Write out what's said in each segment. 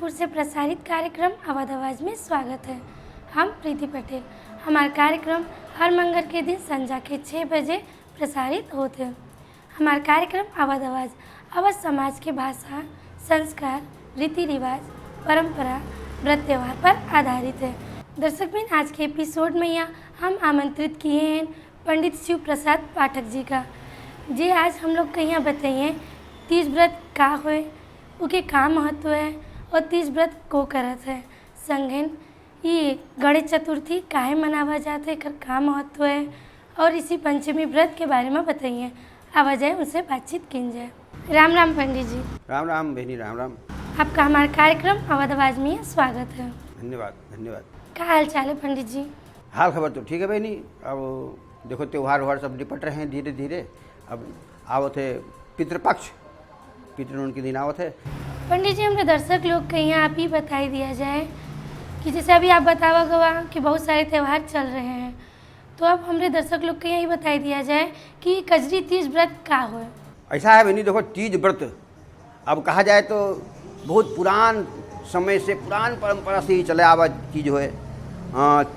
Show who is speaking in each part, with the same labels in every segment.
Speaker 1: रामपुर से प्रसारित कार्यक्रम अवध आवाज़ में स्वागत है। हम प्रीति पटेल। हमारा कार्यक्रम हर मंगल के दिन संध्या के 6 बजे प्रसारित होते हैं। हमारा कार्यक्रम अवध आवाज़ अवध समाज के भाषा, संस्कार, रीति रिवाज, परंपरा, व्रत त्यौहार पर आधारित है। दर्शकबिन, आज के एपिसोड में यहाँ हम आमंत्रित किए हैं पंडित शिव प्रसाद पाठक जी का। जी आज हम लोग के यहाँ बताइए तीज व्रत का होए, उके का महत्व है और तीज व्रत को करत है। संगेन ये गणेश चतुर्थी काहे मनावा जाते है, का महत्व है और इसी पंचमी व्रत के बारे में बताइए। आवाज है उनसे बातचीत की जाए। राम राम पंडित जी।
Speaker 2: राम राम बहनी, राम राम।
Speaker 1: आपका हमारे कार्यक्रम अवध आवाज में स्वागत है।
Speaker 2: धन्यवाद धन्यवाद।
Speaker 1: क्या हाल चाल है पंडित जी?
Speaker 2: हाल खबर तो ठीक है बहनी। अब देखो त्यौहार व्योहार सब निपट रहे हैं धीरे धीरे। अब आवत है पितृपक्ष, पितृ के दिन आवत है।
Speaker 1: पंडित जी, हमारे दर्शक लोग के यहाँ आप ही बताई दिया जाए कि जैसे अभी आप बतावा गवा कि बहुत सारे त्यौहार चल रहे हैं, तो अब हमारे दर्शक लोग के यहाँ ही बताई दिया जाए कि कजरी तीज व्रत का हो।
Speaker 2: ऐसा है बहनी, देखो तीज व्रत अब कहा जाए तो बहुत पुरान समय से, पुरान परंपरा से ही चले आवा चीज है।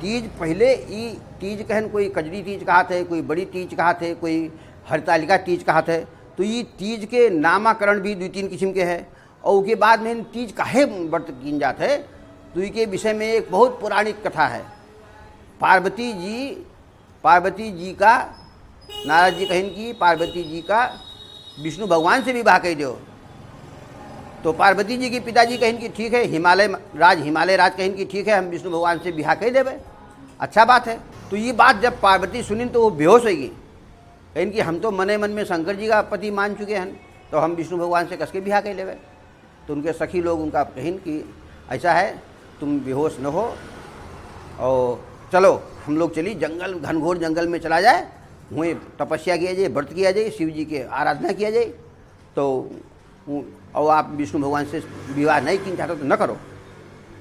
Speaker 2: तीज पहले ई तीज कहन कोई कजरी तीज कहा थे, कोई बड़ी तीज कहा थे, कोई हरतालिका तीज कहा थे। तो ये तीज के नामाकरण भी 2-3 किस्म के हैं। और उसके बाद में तीज काहे व्रत किन जाते है, तो इसके विषय में एक बहुत पौराणिक कथा है। पार्वती जी का, नारद जी कहन की पार्वती जी का विष्णु भगवान से विवाह कह दो। तो पार्वती जी के पिताजी कहन की ठीक है, हिमालय राज कहन की ठीक है, हम विष्णु भगवान से विवाह कह देवे, अच्छा बात है। तो ये बात जब पार्वती सुनी तो वो बेहोश हो गई। कहन कि हम तो मने मन में शंकर जी का पति मान चुके हैं, तो हम विष्णु भगवान से कसके विवाह कह लेवे। तो उनके सखी लोग उनका कहन कि ऐसा है, तुम बेहोश न हो और चलो हम लोग चली जंगल, घनघोर जंगल में चला जाए, वहीं तपस्या किया जाए, व्रत किया जाए, शिव जी के आराधना किया जाए। तो और आप विष्णु भगवान से विवाह नहीं की चाहते तो न करो।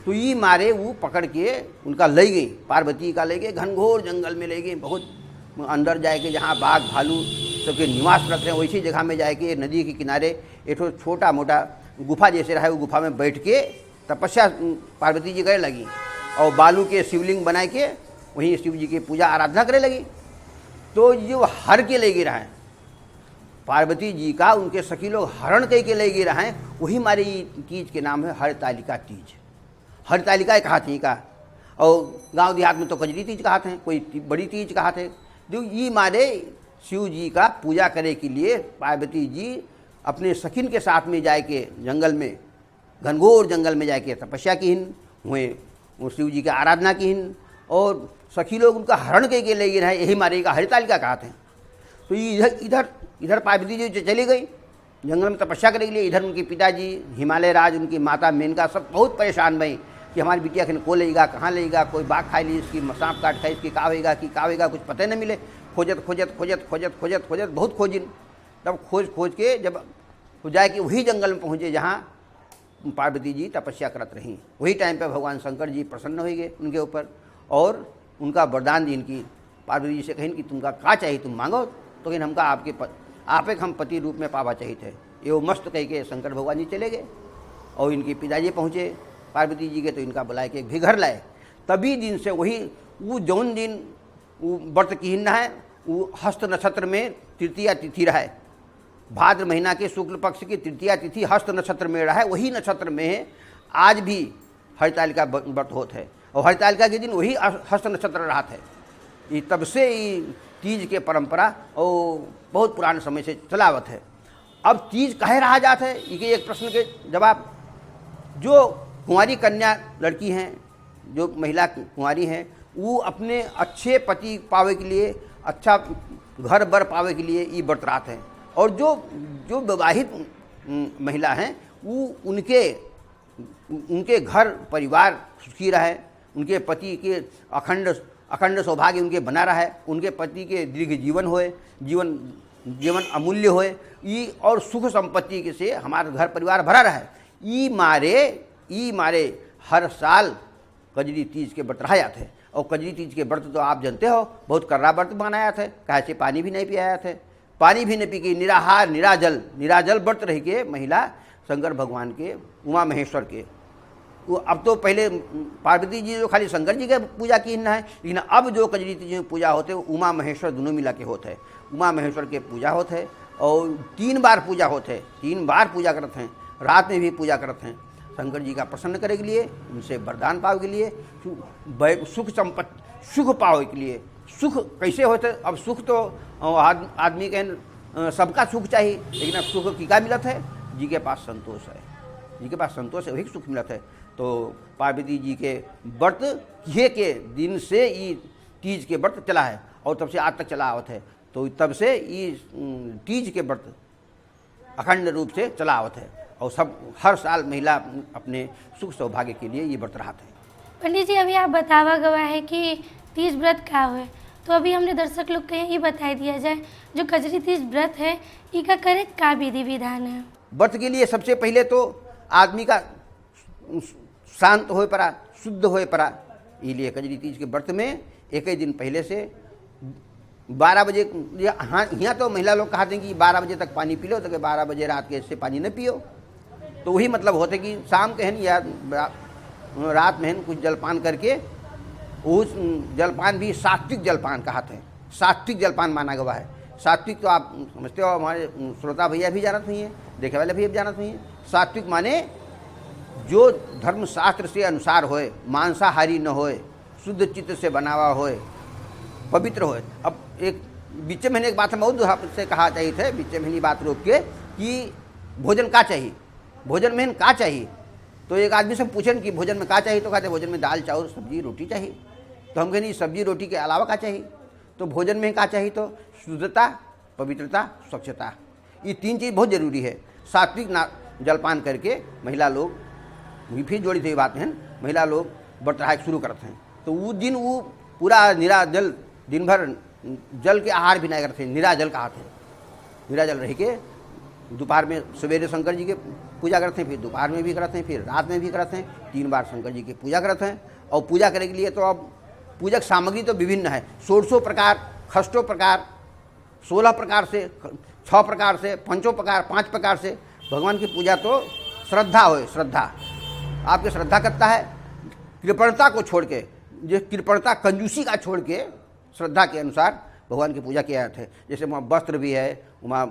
Speaker 2: तो ये मारे वो पकड़ के उनका ले गई, पार्वती का ले गए, घनघोर जंगल में ले गए, बहुत अंदर जाके जहाँ बाघ भालू सबके निवास रख रहे हैं वैसी जगह में जाके नदी के किनारे एक छोटा मोटा गुफा जैसे रहा है, वो गुफा में बैठ के तपस्या पार्वती जी करे लगी और बालू के शिवलिंग बनाए के वहीं शिव जी की पूजा आराधना करे लगी। तो जो हर के ले गिर रहा है पार्वती जी का, उनके सखी लोग हरण कह के ले गिर रहे हैं, वही हमारी तीज के नाम है हरतालिका तीज। हरतालिका कहा थी का, और गांव देहात में तो कजरी तीज कहा थे, कोई बड़ी तीज कहा थे। जो ये मारे शिव जी का पूजा करे के लिए पार्वती जी अपने सखिन के साथ में जाए के जंगल में, घनघोर जंगल में जाके तपस्या की हिन, हुए शिव जी की आराधना की हिन, और सखी लोग उनका हरण के ले गए हैं, यही मारे का हरतालिका कहा थे। तो इधर पार्वती जी चली गई जंगल में तपस्या करने के लिए। इधर उनके पिताजी हिमालय राज, उनकी माता मेनका सब बहुत परेशान भई कि हमारी बिटिया के को लेगा, कहाँ लेगा, कोई बाघ खा ली इसकी, सांप काट खाई इसकी, का होगा कुछ पता न मिले। खोजत बहुत खोजिन। तब खोज के जब हो जाए कि वही जंगल में पहुँचे जहाँ पार्वती जी तपस्या करत रही, वही टाइम पे भगवान शंकर जी प्रसन्न हो गए उनके ऊपर और उनका वरदान दी। इनकी पार्वती जी से कहें कि तुमका का चाहिए तुम मांगो, तो कहीं हमका आपे हम पति रूप में पावा चाहिए थे। ये मस्त कह के शंकर भगवान जी चले गए और इनके पिताजी पहुँचे पार्वती जी के, तो इनका बुलाए के भी घर लाए। तभी दिन से वही वो जौन दिन वो व्रत की न है, वो हस्त नक्षत्र में तृतीया तिथि रहा है, भाद्र महीना के शुक्ल पक्ष की तृतीया तिथि हस्त नक्षत्र में रहा है, वही नक्षत्र में आज भी हरतालिका व्रत होता है। और हरतालिका के दिन वही हस्त नक्षत्र रहा है। ये तब से ये तीज के परंपरा और बहुत पुराने समय से चलावत है। अब तीज काहे रहा जाता है, ये एक प्रश्न के जवाब, जो कुंवारी कन्या लड़की हैं, जो महिला कुंवारी हैं, वो अपने अच्छे पति पावे के लिए, अच्छा घर बर पावे के लिए ये व्रत रात है। और जो विवाहित महिला हैं वो उनके घर परिवार सुखी रहे, उनके पति के अखंड सौभाग्य उनके बना रहा है, उनके पति के दीर्घ जीवन होए, जीवन अमूल्य होए, ये और सुख संपत्ति के से हमारा घर परिवार भरा रहा है। ई मारे हर साल कजरी तीज के व्रत रहा जाते हैं। और कजरी तीज के व्रत तो आप जानते हो बहुत कर्रा व्रत बनाया थे, कहे से पानी भी नहीं पियाया थे, पानी भी नहीं पी के निराहार निराजल व्रत रह के महिला शंकर भगवान के, उमा महेश्वर के वो अब तो पहले पार्वती जी जो खाली शंकर जी के पूजा की न है, लेकिन अब जो कजरी तीज में पूजा होते हैं उमा महेश्वर दोनों मिला के होते हैं। उमा महेश्वर के पूजा होते हैं और 3 बार पूजा होते हैं, 3 बार पूजा करते हैं, रात में भी पूजा करते हैं शंकर जी का प्रसन्न करे के लिए, उनसे वरदान पावे के लिए, सुख संपत्ति सुख पावे के लिए। सुख कैसे होते? अब सुख तो आदमी के सबका सुख चाहिए, लेकिन अब सुख की का मिलत है? जी के पास संतोष है, जी के पास संतोष है, वही सुख मिलत है। तो पार्वती जी के व्रत किए के दिन से ये तीज के व्रत चला है और तब से आज तक चला आवत है। तो तब से ये तीज के व्रत अखंड रूप से चला आवत है और सब हर साल महिला अपने सुख सौभाग्य के लिए ये व्रत रहते हैं।
Speaker 1: पंडित जी अभी आप बतावा गवा है कि तीज व्रत क्या हुए, तो अभी हमने दर्शक लोग के ये बता दिया जाए जो कजरी तीज व्रत है इसका करे का विधि विधान है।
Speaker 2: व्रत के लिए सबसे पहले तो आदमी का शांत होए पड़ा, शुद्ध होए पड़ा। इसलिए कजरी तीज के व्रत में एक ही दिन पहले से 12 बजे, हाँ यहाँ तो महिला लोग कहते हैं कि 12 बजे तक पानी पी लो, तो 12 बजे रात के से पानी न पियो। तो वही मतलब होते कि शाम के हैं या रात में हैं कुछ जलपान करके, उस जलपान भी सात्विक जलपान कहते हैं, सात्विक जलपान माना गया है। सात्विक तो आप समझते हो, हमारे श्रोता भैया भी जानत नहीं है, देखे वाले भी अब जानत नहीं है। सात्विक माने जो धर्मशास्त्र से अनुसार होए, मांसाहारी न होए, शुद्ध चित्त से बनावा होए, पवित्र होए। अब एक बीच महीने एक बात हम और से कहा चाहिए थे, बीच महीने बात रोक के कि भोजन का चाहिए, भोजन में का चाहिए। तो एक आदमी से पूछें कि भोजन में का चाहिए, तो कहते भोजन में दाल चावल सब्जी रोटी चाहिए। तो हम कहें नहीं, सब्जी रोटी के अलावा का चाहिए? तो भोजन में का चाहिए? तो शुद्धता, पवित्रता, स्वच्छता, ये 3 चीज़ बहुत जरूरी है। सात्विक जलपान करके महिला लोग भी फिर जोड़ी थी बात है, महिला लोग व्रत रहा शुरू करते हैं। तो वो दिन वो पूरा निरा जल, दिन भर जल के आहार भी नहीं करते, निरा जल कहते हैं। निरा जल रह के दोपहर में सवेरे शंकर जी के पूजा करते हैं, फिर दोपहर में भी करते हैं, फिर रात में भी करते हैं। 3 बार शंकर जी की पूजा करते हैं। और पूजा करने के लिए तो अब पूजक सामग्री तो विभिन्न है, 16 प्रकार, 6 प्रकार, 16 प्रकार से, 6 प्रकार से, 5 प्रकार, 5 प्रकार से भगवान की पूजा। तो श्रद्धा हो, श्रद्धा आपकी श्रद्धा करता है, कृपणता को छोड़ के, जो कृपणता कंजूसी का छोड़ के श्रद्धा के अनुसार भगवान की पूजा किया जाता है। जैसे वहाँ वस्त्र भी है, वहाँ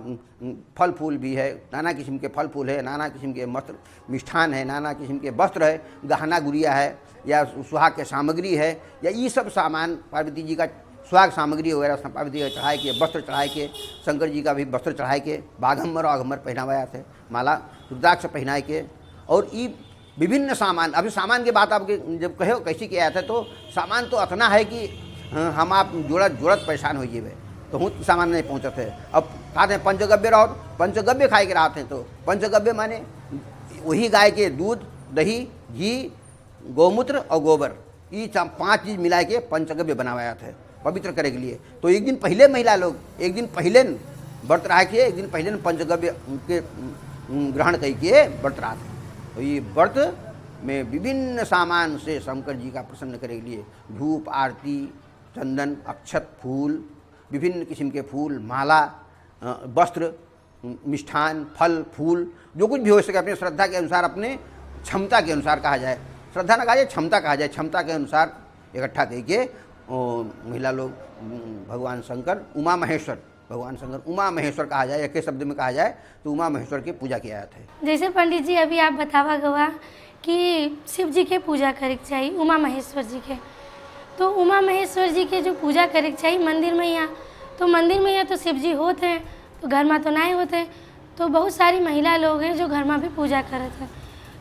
Speaker 2: फल फूल भी है, नाना किस्म के फल फूल है, नाना किस्म के वस्त्र मिष्ठान है, नाना किस्म के वस्त्र है, गहना गुड़िया है, या सुहाग के सामग्री है, या ये सब सामान पार्वती जी का सुहाग सामग्री वगैरह पार्वती जी चढ़ाए के, वस्त्र चढ़ाए के, शंकर जी का भी वस्त्र चढ़ाए के, बाघम्बर वाघम्बर पहनावाया थे, माला रुद्राक्ष पहनाए के। और ये विभिन्न सामान, अभी सामान की बात आपके जब कहो कैसे किया था, तो सामान तो इतना है कि हम आप जुड़त परेशान हो जाइए, तो हूँ सामान नहीं पहुँचते है। अब कहते हैं पंचगव्य रहो, पंचगव्य खाए के रहते हैं। तो पंचगव्य माने वही गाय के दूध, दही, घी, गौमूत्र और गोबर, ये 5 चीज़ मिला के पंचगव्य बनाया था पवित्र करे के लिए। तो एक दिन पहले महिला लोग, एक दिन पहले व्रत रहा के, एक दिन पहले पंचगव्य के ग्रहण करके व्रत रहा थे। तो ये व्रत में विभिन्न सामान से शंकर जी का प्रसन्न करे के लिए धूप, आरती, चंदन, अक्षत, फूल, विभिन्न किस्म के फूल, माला, वस्त्र, मिष्ठान, फल फूल, जो कुछ भी हो सके अपने श्रद्धा के अनुसार, अपने क्षमता के अनुसार कहा जाए, श्रद्धा ना कहा जाए, क्षमता कहा जाए, क्षमता के अनुसार इकट्ठा करके महिला लोग भगवान शंकर, उमा महेश्वर, भगवान शंकर उमा महेश्वर कहा जाए, एक शब्द में कहा जाए तो उमा महेश्वर की पूजा किया जाता है।
Speaker 1: जैसे पंडित जी अभी आप बतावा गवा कि शिव जी के पूजा करे के चाहिए, उमा महेश्वर जी के, तो उमा महेश्वर जी के जो पूजा करे के चाहिए मंदिर में, यहाँ तो मंदिर में यहाँ तो शिव जी होते हैं, तो घर में तो नहीं होते। तो बहुत सारी महिला लोग हैं जो घर में भी पूजा करते हैं।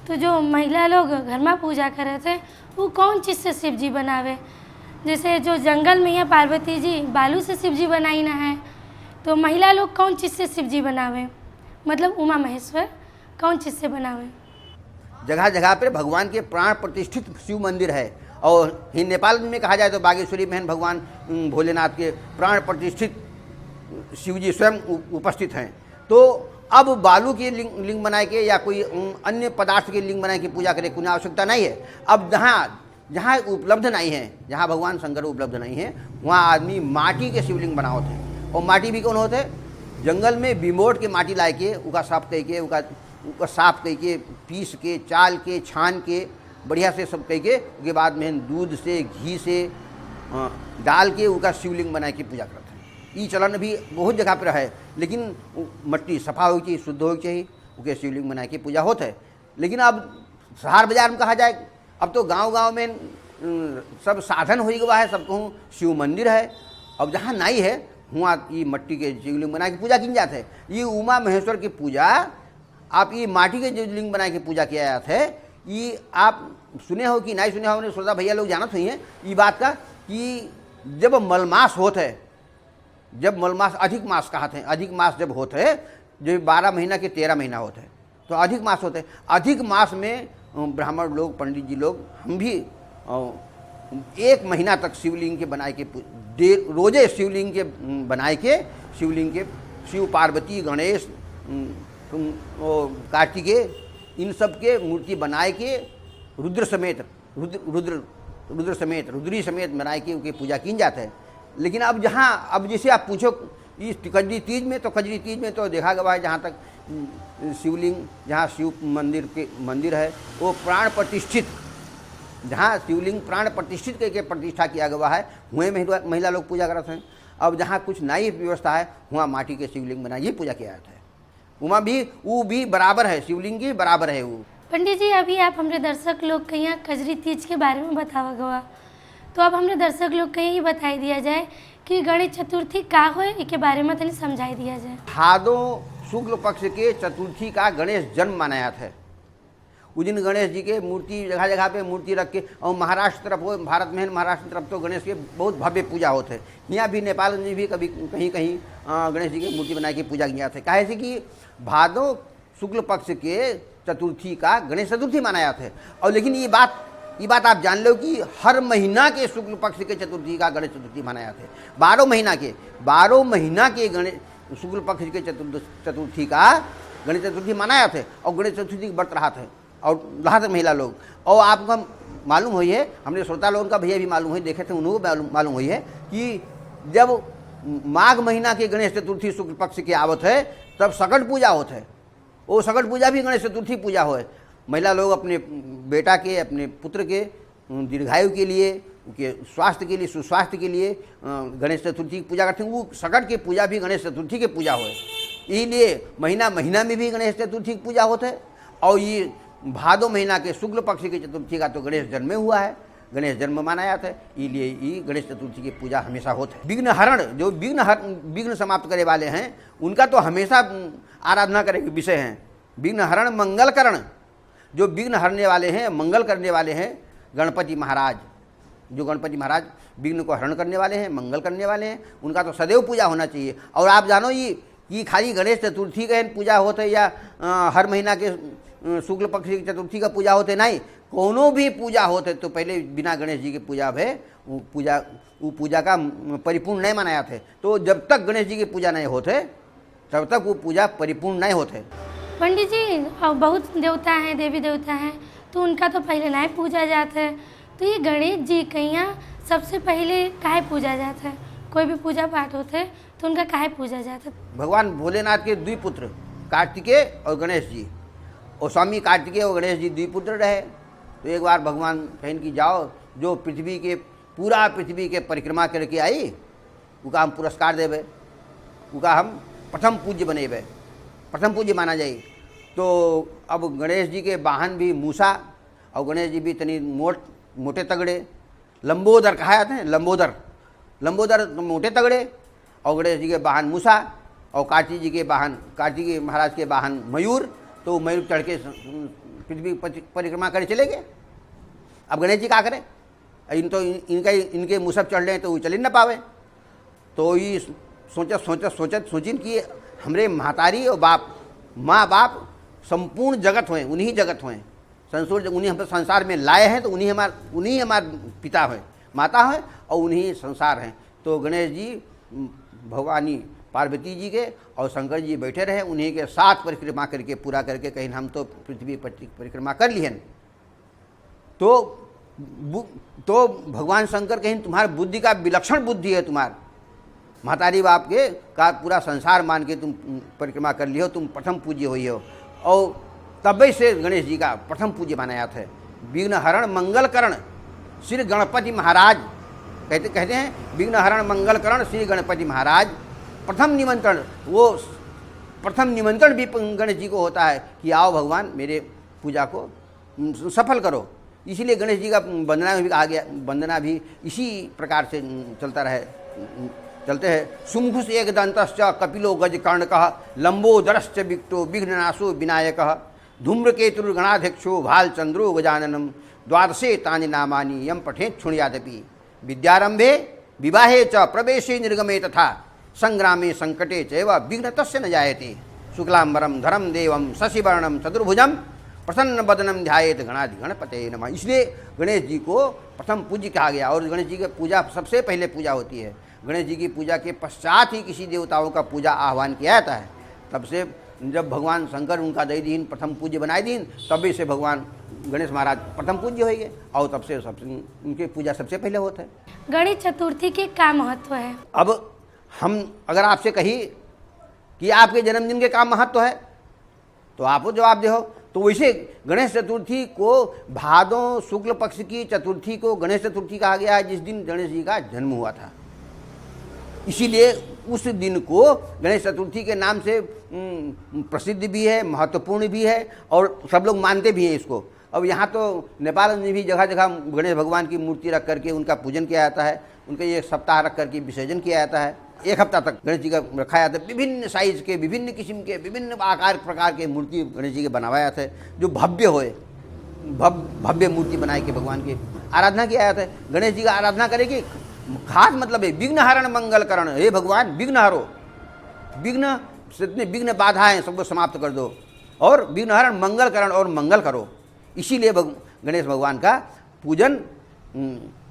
Speaker 1: तो जो महिला लोग घर में पूजा करते हैं वो कौन चीज़ से शिव जी बनावे? जैसे जो जंगल में यहाँ पार्वती जी बालू से शिव जी बनाई ना है, तो महिला लोग कौन चीज़ से शिव जी बनावे, मतलब उमा महेश्वर कौन चीज़ से बनावे?
Speaker 2: जगह जगह पर भगवान के प्राण प्रतिष्ठित शिव मंदिर है। और ही नेपाल में कहा जाए तो बागेश्वरी में भगवान भोलेनाथ के प्राण प्रतिष्ठित शिव जी स्वयं उपस्थित हैं। तो अब बालू की लिंग बनाए के या कोई अन्य पदार्थ के लिंग बनाए के पूजा करे कोई आवश्यकता नहीं है। अब जहाँ उपलब्ध नहीं है, जहाँ भगवान शंकर उपलब्ध नहीं है, वहाँ आदमी माटी के शिवलिंग बनाते हैं। और माटी भी कौन होते हैं? जंगल में बिमोट के माटी लाए के, उका साफ करके, उका साफ करके, पीस के, चाल के, छान के बढ़िया से सब कह के उसके बाद में दूध से घी से डाल के उसका शिवलिंग बना के पूजा करते हैं। ये चलन भी बहुत जगह पर है, लेकिन मट्टी सफा हो चाहिए, शुद्ध हो चाहिए, उसके शिवलिंग बना के पूजा होता है। लेकिन अब शहर बाजार में कहा जाए, अब तो गांव-गांव में सब साधन हो गया है, सब कहूँ शिव मंदिर है। अब जहाँ नहीं है वहाँ ये मट्टी के शिवलिंग बना के पूजा की जाते है। ये उमा महेश्वर की पूजा आप ये माटी के शिवलिंग बना के पूजा किया जाता है। ये आप सुने हो कि नहीं सुने हो, श्रोता भैया लोग जानत हुई हैं ये बात का कि जब मलमास होता है, जब मलमास अधिक मास कहते हैं, अधिक मास जब होता है, जो 12 महीना के 13 महीना होता है तो अधिक मास होते हैं। अधिक मास में ब्राह्मण लोग, पंडित जी लोग, हम भी 1 महीना तक शिवलिंग के बनाए के रोजे शिवलिंग के बनाए के शिवलिंग के शिव पार्वती गणेश कार्तिकेय इन सब के मूर्ति बनाए के रुद्र समेत रुद्री समेत बनाए के उनकी पूजा की जाती है। लेकिन अब जहाँ अब जैसे आप पूछो इस कजरी तीज में, तो कजरी तीज में तो देखा गया है जहाँ तक शिवलिंग, जहाँ शिव मंदिर है वो प्राण प्रतिष्ठित, जहाँ शिवलिंग प्राण प्रतिष्ठित करके प्रतिष्ठा किया गया है वहीं महिला लोग पूजा करते हैं। अब जहाँ कुछ नई व्यवस्था है वहाँ माटी के शिवलिंग बनाइए पूजा किया जाता है। वहाँ भी वो भी बराबर है, शिवलिंग की बराबर है वो।
Speaker 1: पंडित जी, अभी आप हमारे दर्शक लोग के यहाँ कजरी तीज के बारे में बतावा गवा, तो अब हमने दर्शक लोग के ही बताई दिया जाए कि गणेश चतुर्थी का हो के बारे में तनी समझाई दिया जाए।
Speaker 2: भादो शुक्ल पक्ष के चतुर्थी का गणेश जन्म मनाया था। उस दिन गणेश जी के मूर्ति जगह जगह पे मूर्ति रख के, और महाराष्ट्र तरफ हो, भारत में महाराष्ट्र तरफ तो गणेश के बहुत भव्य पूजा होते हैं। यहाँ भी नेपाल में भी कभी कहीं कहीं गणेश जी की मूर्ति बना के पूजा किया जाता है। काहे से कि भादो शुक्ल पक्ष के चतुर्थी का गणेश चतुर्थी मनाया था। और लेकिन ये बात आप जान लो कि हर महीना के शुक्ल पक्ष के चतुर्थी का गणेश चतुर्थी मनाया था। 12 महीना के गणेश शुक्ल पक्ष के चतुर्थी का गणेश चतुर्थी मनाया थे। और गणेश चतुर्थी व्रत रहा था और रहा थे महिला लोग। और आपको मालूम हुई है, हमने श्रोता लोगों का भैया भी मालूम हुई, देखे थे उनको मालूम हुई है कि जब माघ महीना के गणेश चतुर्थी शुक्ल पक्ष के आवत है तब सकट पूजा होता है। वो सकट पूजा भी गणेश चतुर्थी पूजा हो। महिला लोग अपने बेटा के, अपने पुत्र के दीर्घायु के लिए, उनके स्वास्थ्य के लिए, सुस्वास्थ्य के लिए गणेश चतुर्थी की पूजा करते हैं। वो सकट की पूजा भी गणेश चतुर्थी की पूजा हो। इसलिए महीना में भी गणेश चतुर्थी की पूजा होता है। और ये भादो महीना के शुक्ल पक्ष की चतुर्थी का तो गणेश जन्म हुआ है, गणेश जन्म माना जाता है। इसलिए ये गणेश चतुर्थी की पूजा हमेशा होता है। विघ्न हरण, जो विघ्न समाप्त करे वाले हैं उनका तो हमेशा आराधना करे के विषय हैं। विघ्न हरण मंगल करण, जो विघ्न हरने वाले हैं, मंगल करने वाले हैं गणपति महाराज। जो गणपति महाराज विघ्न को हरण करने वाले हैं, मंगल करने वाले हैं, उनका तो सदैव पूजा होना चाहिए। और आप जानो ये खाली गणेश चतुर्थी का पूजा होते या हर महीना के शुक्ल पक्ष की चतुर्थी का पूजा होते नहीं, कोनो भी पूजा होते तो पहले बिना गणेश जी की पूजा है वो पूजा का परिपूर्ण नहीं मनाया थे। तो जब तक गणेश जी की पूजा नहीं होते तब तक वो पूजा परिपूर्ण नहीं होते।
Speaker 1: पंडित जी, अब बहुत देवता हैं, देवी देवता हैं, तो उनका तो पहले नहीं पूजा जाता है। तो ये गणेश जी के यहाँ सबसे पहले काहे पूजा जाता है? कोई भी पूजा पाठ होते तो उनका काहे पूजा जाता है?
Speaker 2: भगवान भोलेनाथ के 2 पुत्र कार्तिकेय और गणेश जी, और स्वामी कार्तिकेय और गणेश जी 2 पुत्र रहे। तो एक बार भगवान कहन की जाओ, जो पूरा पृथ्वी के परिक्रमा करके आई उसका हम पुरस्कार देवे, उसका हम प्रथम पूज्य बनेबे, प्रथम पूज्य माना जाए। तो अब गणेश जी के वाहन भी मूसा, और गणेश जी भी तनी मोटे तगड़े, लंबोदर कहा जाते हैं, लंबोदर मोटे तगड़े, और गणेश जी के वाहन मूसा, और कार्तिक महाराज के वाहन मयूर। तो मयूर चढ़ के पृथ्वी परिक्रमा करे चले गए। अब गणेश जी क्या करें, इनके मुसब चढ़ रहे तो वो चल न पावे। तो ये सोचिन कि हमरे महतारी और माँ बाप संपूर्ण जगत हुए, उन्हीं जगत हुए, उन्हीं हम संसार में लाए हैं, तो उन्हीं हमारे पिता हैं, माता हैं, और उन्हीं संसार हैं। तो गणेश जी भगवानी पार्वती जी के और शंकर जी बैठे रहे, उन्हीं के साथ परिक्रमा करके पूरा करके कहीं हम तो पृथ्वी परिक्रमा कर लिए। तो भगवान शंकर कहीं तुम्हारी बुद्धि का विलक्षण बुद्धि है, तुम्हार महतारी बाप के का पूरा संसार मान के तुम परिक्रमा कर लियो, तुम प्रथम पूज्य हुई हो। और तब से गणेश जी का प्रथम पूज्य माना जाता है। विघ्न हरण मंगल करण श्री गणपति महाराज कहते हैं विघ्न हरण मंगल करण श्री गणपति महाराज। प्रथम निमंत्रण भी गणेश जी को होता है कि आओ भगवान मेरे पूजा को सफल करो। इसीलिए गणेश जी का वंदना भी कहा गया, वंदना भी इसी प्रकार से चलते हैं। शुंभुष एक दंतश्च कपिलो गजकर्णकः लंबोदरश्च विक्टो विघ्ननाशो विनायकः धूम्रकेतुर्गणाध्यक्षो भालचंद्रो गजाननम द्वादशे तानि नामानि यम पठेत् शृणुयादपि विद्यारंभे विवाहे च प्रवेशे निर्गमे तथा संग्रामे संकटे चैव विघ्न तस्य न जायते शुक्लांबरम धरम देवम शशिवर्णम चतुर्भुजम प्रसन्न बदनम ध्यायेत गणाधिगणपते नमः। इसलिए गणेश जी को प्रथम पूज्य कहा गया और गणेश जी की पूजा सबसे पहले पूजा होती है। गणेश जी की पूजा के पश्चात ही किसी देवताओं का पूजा आह्वान किया जाता है। तब से जब भगवान शंकर उनका दई दीन प्रथम पूज्य बनाए दीन तभी से भगवान गणेश महाराज प्रथम पूज्य हो गए और तब से उनकी पूजा सबसे पहले होता है।
Speaker 1: गणेश चतुर्थी के क्या महत्व है?
Speaker 2: अब हम अगर आपसे कही कि आपके जन्मदिन के क्या महत्व है तो आप जवाब दे हो। तो वैसे गणेश चतुर्थी को भादों शुक्ल पक्ष की चतुर्थी को गणेश चतुर्थी कहा गया है, जिस दिन गणेश जी का जन्म हुआ था। इसीलिए उस दिन को गणेश चतुर्थी के नाम से प्रसिद्ध भी है, महत्वपूर्ण भी है और सब लोग मानते भी हैं इसको। अब यहाँ तो नेपाल में भी जगह जगह गणेश भगवान की मूर्ति रख करके उनका पूजन किया जाता है, उनके एक सप्ताह रख करके विसर्जन किया जाता है। एक हफ्ता तक गणेश जी का रखा जाता है। विभिन्न साइज के, विभिन्न किस्म के, विभिन्न आकार प्रकार के मूर्ति गणेश जी के बनाया जाता है जो भव्य होए, भव्य मूर्ति बनाए के भगवान की आराधना किया जाता है। गणेश जी का आराधना करे कि खास मतलब है विघ्न हरण मंगल करण। हे भगवान विघ्न हरो, विघ्न जितने विघ्न बाधाएं सबको समाप्त कर दो और विघ्न हरण मंगल करण और मंगल करो। इसीलिए गणेश भगवान का पूजन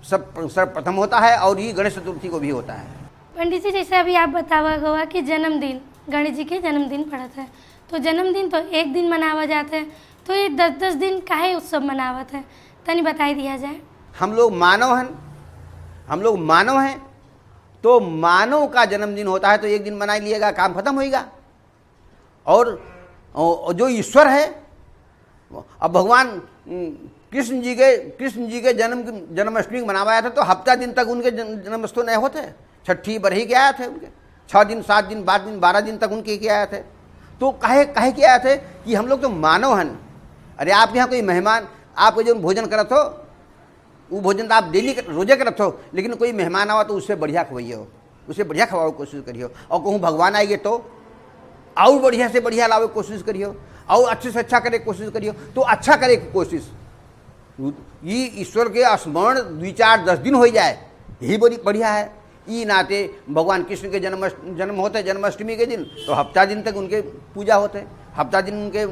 Speaker 2: सर्वप्रथम होता है और ये गणेश चतुर्थी को भी होता है।
Speaker 1: पंडित जी जैसे अभी आप बतावा हुआ कि जन्मदिन गणेश जी के जन्मदिन पड़ता है तो जन्मदिन तो एक दिन मनावा जाता है, तो ये 10-10 दिन काहे उत्सव मनावत है तनी बताई दिया जाए।
Speaker 2: हम लोग मानव हैं तो मानव का जन्मदिन होता है तो एक दिन मना लिएगा, काम खत्म होएगा। और जो ईश्वर है, अब भगवान कृष्ण जी के जन्माष्टमी मनावाया था तो हफ्ता दिन तक उनके जन्मोत्सव नहीं होते। छठी बरही के आए थे उनके 6 दिन 7 दिन 12 दिन 12 दिन तक उनके किए आए थे। तो काहे किए आए थे कि हम लोग तो मानव हैं। अरे आपके यहाँ कोई मेहमान आपको जो भोजन करत हो वो भोजन तो आप डेली रोजे करत हो, लेकिन कोई मेहमान आवा तो उससे बढ़िया खवाइए, उससे बढ़िया खवाओ कोशिश करियो। और कहूँ भगवान आएंगे तो और बढ़िया से बढ़िया लावे कोशिश करियो और अच्छे से अच्छा करे कोशिश करियो। तो अच्छा करे की कोशिश, ये ईश्वर के स्मरण 2-4-10 दिन हो जाए यही बड़ी बढ़िया है। ई नाते भगवान कृष्ण के जन्म होते जन्माष्टमी के दिन तो हफ्ता दिन तक उनके पूजा होते, हफ्ता दिन उनके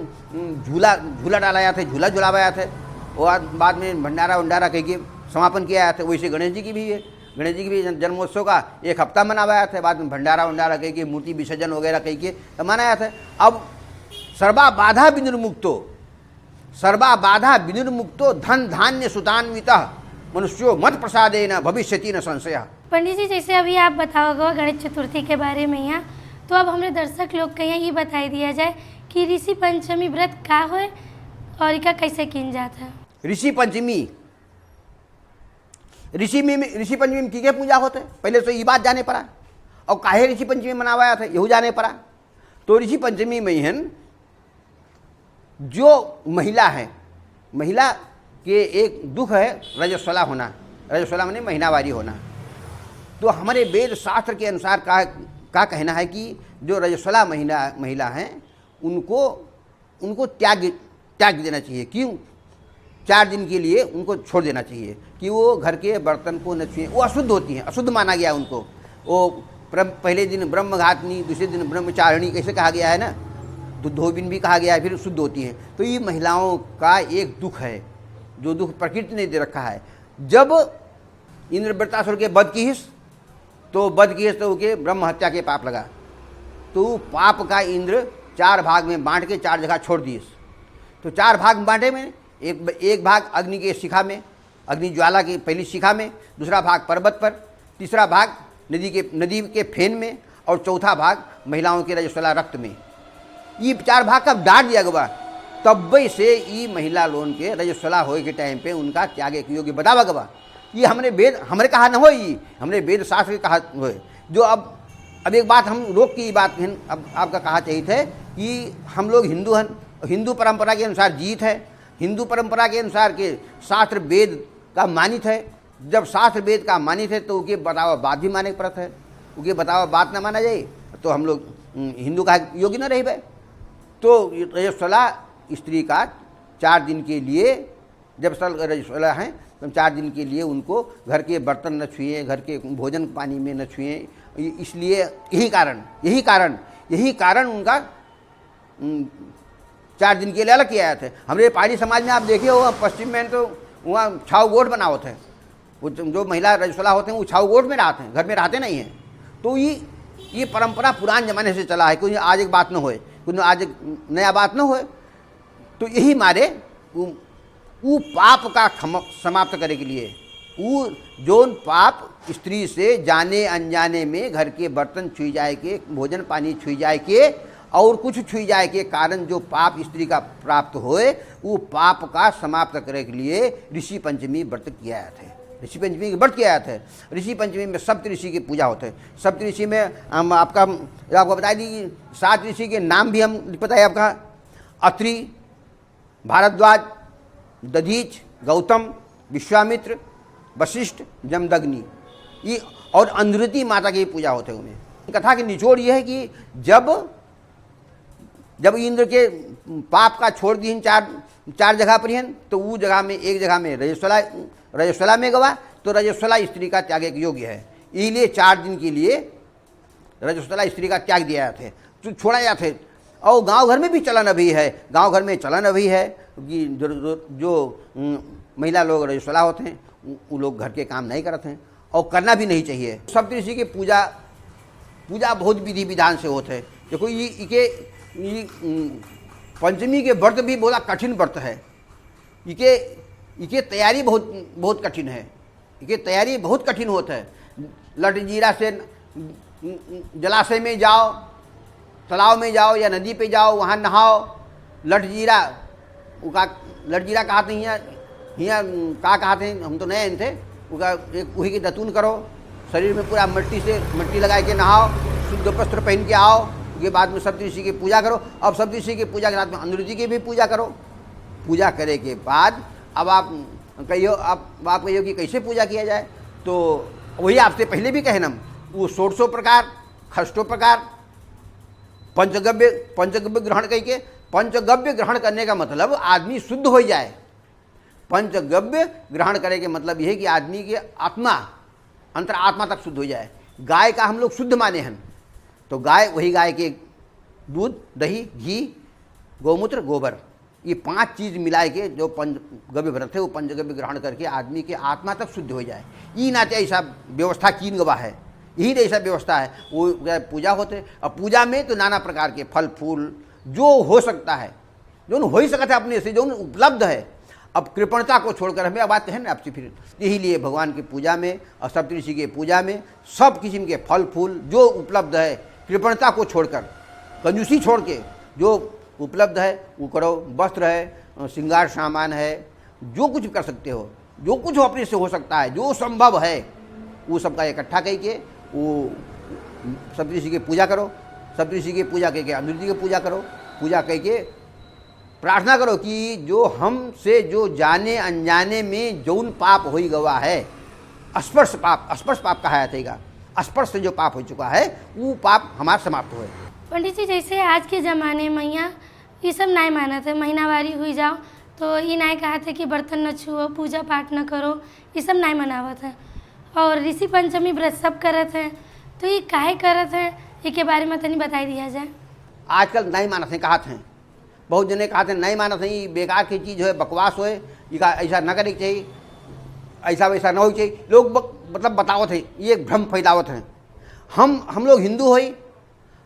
Speaker 2: झूला डाला जाता है, झूला झुलावा जाता है और बाद में भंडारा कह के समापन किया जाता है। वैसे गणेश जी की भी है, गणेश जी की भी जन्मोत्सव का एक हफ्ता मनाया जाता है, बाद में भंडारा कह के मूर्ति विसर्जन वगैरह कह के मनाया जाता है। अब सर्वा बाधा विनिर्मुक्तो धन धान्य सुतान्वितः मनुष्यो मत प्रसादेन भविष्यति न संशय।
Speaker 1: पंडित जी जैसे अभी आप बताओगे गणेश चतुर्थी के बारे में यहाँ, तो अब हमारे दर्शक लोग के यहाँ ये बताई दिया जाए कि ऋषि पंचमी व्रत का होए और इसका कैसे किन जाता है।
Speaker 2: ऋषि पंचमी में की पूजा होते है, पहले तो ये बात जाने पड़ा। और काहे ऋषि पंचमी मनावाया था यहू जाने पड़ा। तो ऋषि पंचमी में ही जो महिला है, महिला के एक दुख है रजस्वला होना, रजस्वला माने महीनावारी होना। तो हमारे वेद शास्त्र के अनुसार का कहना है कि जो रजस्वला महिला हैं उनको त्याग देना चाहिए। क्यों? 4 दिन के लिए उनको छोड़ देना चाहिए कि वो घर के बर्तन को न छुएं, वो अशुद्ध होती हैं, अशुद्ध माना गया उनको। वो पहले दिन ब्रह्मघातनी, दूसरे दिन ब्रह्मचारिणी कैसे कहा गया है ना, धोबिन भी कहा गया है, फिर शुद्ध होती हैं। तो ये महिलाओं का एक दुख है जो दुख प्रकृति ने दे रखा है। जब इंद्र वृत्तासुर के वध की तो उनके ब्रह्म हत्या के पाप लगा, तो पाप का इंद्र 4 भाग में बांट के 4 जगह छोड़ दिए। तो 4 भाग बांटे में एक भाग अग्नि के शिखा में, अग्नि ज्वाला की पहली शिखा में, दूसरा भाग पर्वत पर, तीसरा भाग नदी के फेन में और चौथा भाग महिलाओं के रजस्वला रक्त में। ये 4 भाग का डांट दिया गया तब्बे से ई महिला लोन के रजस्वला होए के टाइम पे उनका त्यागे के योग्य बतावा गवा। ये हमने वेद हमरे कहा न हो, ये हमने वेद शास्त्र के कहा हो। जो अब एक बात हम रोक की बात अब आपका कहा चाहिए थे कि हम लोग हिंदू हैं, हिंदू परंपरा के अनुसार जीत है, हिंदू परंपरा के अनुसार के शास्त्र वेद का मानित है। जब शास्त्र वेद का मानित है तो उनके बतावा बात भी माने पड़त है। उनके बतावा बात ना माना जाए तो हम लोग हिंदू का योग्य न रह भाई। तो रजस्वला स्त्री का 4 दिन के लिए, जब रजस्वला हैं तो 4 दिन के लिए उनको घर के बर्तन न छुए, घर के भोजन पानी में न छुए। इसलिए यही कारण उनका 4 दिन के लिए अलग किया जाता है। हमारे पहाड़ी समाज में आप देखिए हो, पश्चिम में तो वहाँ छाव गोट बनावत है। वो जो महिला रजस्वला होते हैं वो छाव गोट में रहते हैं, घर में रहते नहीं हैं। तो ये परंपरा पुराने ज़माने से चला है। कोई आज एक बात न होए, कोई आज एक नया बात न होए। तो यही मारे वो पाप का समाप्त करे के लिए, वो जोन पाप स्त्री से जाने अनजाने में घर के बर्तन छुई जाए के, भोजन पानी छुई जाए के और कुछ छुई जाए के कारण जो पाप स्त्री का प्राप्त होए, वो पाप का समाप्त करे के लिए ऋषि पंचमी व्रत किया जाता है। ऋषि पंचमी के व्रत किया जाता है। ऋषि पंचमी में सप्त ऋषि की पूजा होते हैं। सप्त ऋषि में हम आपको बता दी 7 ऋषि के नाम भी हम बताए आपका। अत्रि, भारद्वाज, दधीच, गौतम, विश्वामित्र, वशिष्ठ, जमदग्नि, ये और अंधृति माता की पूजा होते हैं उन्हें। कथा की निचोड़ ये है कि जब इंद्र के पाप का छोड़ दी 4 जगह पर हैं, तो वो जगह में एक जगह में रजस्वला में गवा, तो रजस्वला स्त्री का त्याग एक योग्य है। इसलिए 4 दिन के लिए रजस्वला स्त्री का त्याग दिया जाता है, तो छोड़ा जाता है। और गांव घर में भी चलन अभी है, गांव घर में चलन अभी है कि जो महिला लोग रजस्वला होते हैं वो लोग घर के काम नहीं करते हैं और करना भी नहीं चाहिए। सप्तऋषि की पूजा बहुत विधि विधान से होते हैं। देखो ये पंचमी के व्रत भी बहुत कठिन व्रत है। इके तैयारी बहुत कठिन है। इके तैयारी बहुत कठिन होता है। लटजीरा से जलाशय में जाओ, तालाब में जाओ या नदी पे जाओ, वहाँ नहाओ। लटजीरा कहते हैं, हियाँ का कहते हैं, हम तो नए थे। उसका एक वही के दतून करो, शरीर में पूरा मट्टी लगा के नहाओ, शुद्ध वस्त्र पहन के आओ। उसके बाद में सप्तऋषि की पूजा करो। अब सप्तऋषि की पूजा के साथ में अंधृति की भी पूजा करो। पूजा करे के बाद अब आप कहियो कि कैसे पूजा किया जाए, तो वही आपसे पहले भी कहे हम, वो 16 प्रकार, 6 प्रकार पंचगव्य ग्रहण करके। पंचगव्य ग्रहण करने का मतलब आदमी शुद्ध हो जाए। पंचगव्य ग्रहण करे के मतलब यह है कि आदमी के आत्मा अंतरात्मा तक शुद्ध हो जाए। गाय का हम लोग शुद्ध माने हैं, तो वही गाय के दूध, दही, घी, गौमूत्र, गोबर, ये 5 चीज़ मिलाए के जो पंचगव्य व्रत है, वो पंचगव्य ग्रहण करके आदमी के आत्मा तक शुद्ध हो जाए। ये नाते ऐसा व्यवस्था कीन गवा है, यही ऐसा व्यवस्था है। वो पूजा होते। अब पूजा में तो नाना प्रकार के फल फूल जो हो सकता है, जो हो ही सकता है अपने से, जो उपलब्ध है। अब कृपणता को छोड़कर हमें बात है ना आपसे फिर, यही लिए भगवान की पूजा में और सप्तऋषि की पूजा में सब किस्म के फल फूल जो उपलब्ध है, कृपणता को छोड़कर, कंजूसी छोड़ के जो उपलब्ध है वो करो। वस्त्र है, श्रृंगार सामान है, जो कुछ कर सकते हो, जो कुछ अपने से हो सकता है, जो संभव है, वो सबका इकट्ठा करके वो सप्तऋषि की पूजा करो। सप्तऋषि की पूजा करके अंधृति की पूजा करो। पूजा करके प्रार्थना करो कि जो हमसे जो जाने अनजाने में जौन पाप हो गवा है, स्पर्श पाप कहा जाएगा, स्पर्श से जो पाप हो चुका है वो पाप हमारा समाप्त हुए।
Speaker 1: पंडित जी, जैसे आज के ज़माने में यहाँ ये सब नहीं माना थे, महीनावारी हुई जाओ तो ये नहीं कहा था कि बर्तन न छुओ, पूजा पाठ न करो, ये सब नहीं मनावत है। और ऋषि पंचमी व्रत सब करत है, तो ये काहे करत है, इसके बारे में तनी बताई दिया जाए।
Speaker 2: आजकल नहीं मानत हैं, कहा थे बहुत जने कहा थे नहीं मानत हैं, ये बेकार की चीज़ है, बकवास होए, ऐसा न करे चाहिए, ऐसा वैसा न हो चाहिए। लोग मतलब बतावत है, ये भ्रम फैलावत हैं। हम लोग हिंदू होई,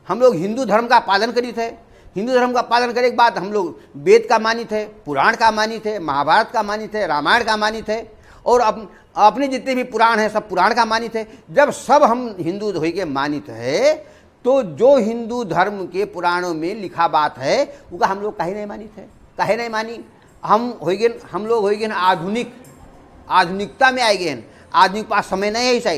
Speaker 2: हम लोग हिंदू धर्म का पालन करी थे। हिंदू धर्म का पालन करे के बाद हम लोग वेद का मानी थे, पुराण का मानी थे, महाभारत का मानी थे, रामायण का मानी थे, और अपने जितने भी पुराण हैं सब पुराण का मानी थे। जब सब हम हिंदू हो के मानित है, तो जो हिंदू धर्म के पुराणों में लिखा बात है उसका हम लोग कहीं नहीं मानित है। काहे नहीं मानी? हम लोग हो गए आधुनिकता में आए गए। आदमी के पास समय नहीं है।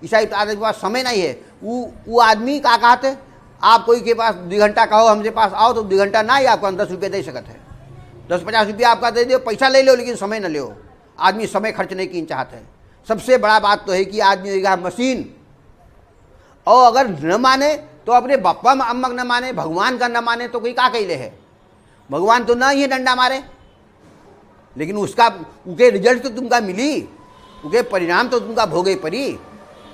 Speaker 2: ईसाई तो आदमी के पास समय नहीं है। वो आदमी का कहते, आप कोई के पास 2 घंटा कहो हमसे पास आओ तो 2 घंटा ना ही आपको 10 रुपये दे सकते है। 10-50 रुपया आपका दे दो, पैसा ले लो लेकिन समय न लो। आदमी समय खर्च नहीं की चाहते है। सबसे बड़ा बात तो है कि आदमी होगा मशीन, और अगर न माने तो अपने बप्पा अम्मा न माने, भगवान का न माने तो कोई का कैले है? भगवान तो ना ही डंडा मारे, लेकिन उसके रिजल्ट तो तुमका मिली, उसके परिणाम तो तुमका भोगे पड़ी।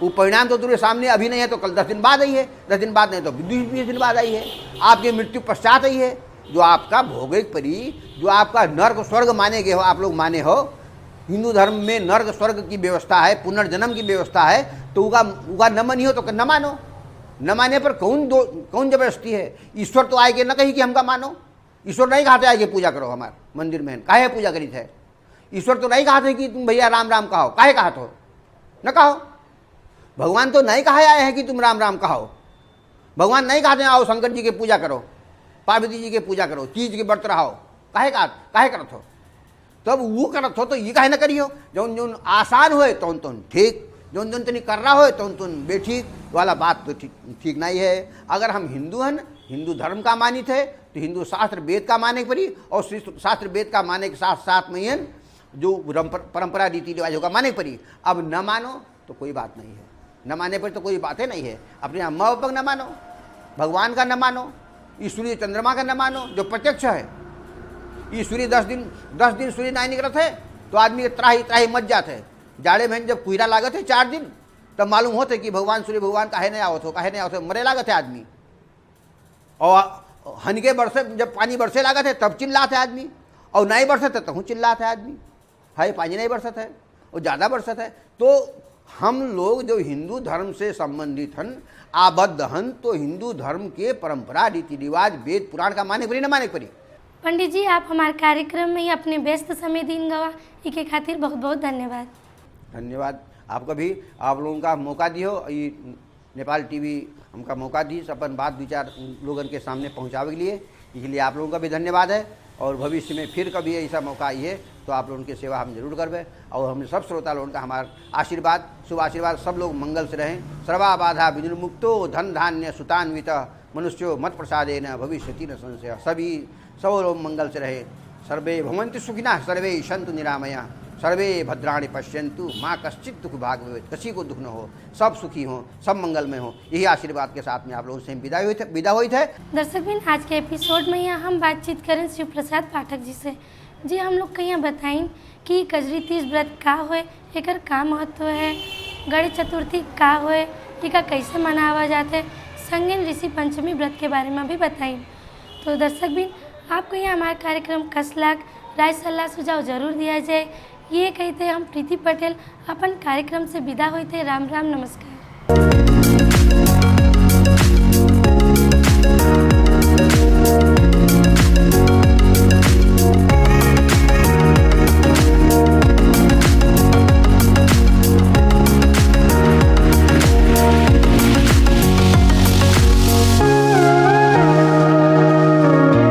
Speaker 2: वो परिणाम तो तुम्हारे सामने अभी नहीं है तो कल 10 दिन बाद आई है, 10 दिन बाद नहीं तो 20 दिन बाद आई है, आपकी मृत्यु पश्चात आई है। जो आपका भोगे पड़ी, जो आपका नर्क स्वर्ग माने गए हो, आप लोग माने हो हिंदू धर्म में नर्क स्वर्ग की व्यवस्था है, पुनर्जन्म की व्यवस्था है, तो उगा न मानी हो तो न मानो। न माने पर कौन जबरदस्ती है? ईश्वर तो आएगे न कही कि हमका मानो। ईश्वर नहीं कहते आगे पूजा करो हमारे मंदिर में, काहे पूजा करी थे? ईश्वर तो नहीं कहते कि तुम भैया राम राम कहो, काहे कहते हो? न कहो। भगवान तो नहीं कहा आए हैं कि तुम राम राम कहो। भगवान नहीं कहते आओ शंकर जी की पूजा करो, पार्वती जी की पूजा करो, तीज के व्रत रहो, काहे करत हो? तब वो करत हो तो ये काहे न करियो? जौन जौन आसान होए तौन ठीक, जौन जौन तनी कर रहा हो तौन बेठीक वाला बात तो ठीक नहीं है। अगर हम हिंदू धर्म का मानित है तो हिंदू शास्त्र वेद का माने पड़ी, और शास्त्र वेद का माने के साथ साथ में जो परंपरा रीति रिवाज होगा माने पड़ी। अब न मानो तो कोई बात नहीं है, न माने पर तो कोई बातें नहीं है। अपने अम्मा बापा का न मानो, भगवान का न मानो, ईश्वरीय चंद्रमा का न मानो जो प्रत्यक्ष है। ईश्वरीय 10 दिन सूर्य नहीं निकलत है तो आदमी त्राही मच जाते है। जाड़े में जब कुहरा लागत है 4 दिन, तब मालूम होते कि सूर्य भगवान काहे नहीं आवत हो, मरे लागत है आदमी। और हनके बरसे जब पानी बरसे लागत है तब चिल्लाते है आदमी, और नहीं बरसत है तब चिल्लाते है आदमी, हाय पानी नहीं बरसत है और ज़्यादा बरसत है। तो हम लोग जो हिंदू धर्म से संबंधित हन, आबद्ध हन, तो हिंदू धर्म के परंपरा रीति रिवाज वेद पुराण का माने पड़ी न माने पड़ी।
Speaker 1: पंडित जी, आप हमारे कार्यक्रम में ही अपने व्यस्त समय दिन गवा, इसके खातिर बहुत बहुत धन्यवाद।
Speaker 2: धन्यवाद आपका भी। आप लोगों का मौका दियो, ये नेपाल टीवी हमका मौका दी अपन बात 2-4 लोगों के सामने पहुंचावे के लिए, इसलिए आप लोगों का भी धन्यवाद है। और भविष्य में फिर कभी ऐसा मौका आइए तो आप लोगों की सेवा हम जरूर करवे। और हम सब श्रोता लोगों का हमारा आशीर्वाद, शुभ आशीर्वाद, सब लोग मंगल से रहें। सर्वा बाधा विनिर्मुक्तो धन धान्य सुतान्वित मनुष्यो मत प्रसादेन भविष्यति न संशय। सब लोग मंगल से रहे। सर्वे भवन्तु सुखिनः, सर्वे सन्तु निरामया, सर्वे भद्राणि पश्यन्तु, माँ कश्चित दुख भाग भवेत्, किसी को दुख न हो, सब सुखी हो, सब मंगलमय हो। यही आशीर्वाद के साथ में आप लोगों से विदा हुई थे।
Speaker 1: दर्शकबिन, आज के एपिसोड में यहाँ हम बातचीत करें शिव प्रसाद पाठक जी से। जी, हम लोग कहीं बताएं कि कजरी तीज व्रत का होए, एकर का महत्व है, गणेश चतुर्थी का होए, एका कैसे मनावा जाते, संगीन ऋषि पंचमी व्रत के बारे में भी बताएं। तो दर्शकबिन, आपको यहाँ हमारा कार्यक्रम कसलाक राय सलाह सुझाव जरूर दिया जाए, ये कहते हम प्रीति पटेल अपन कार्यक्रम से विदा हुए थे। राम राम, नमस्कार।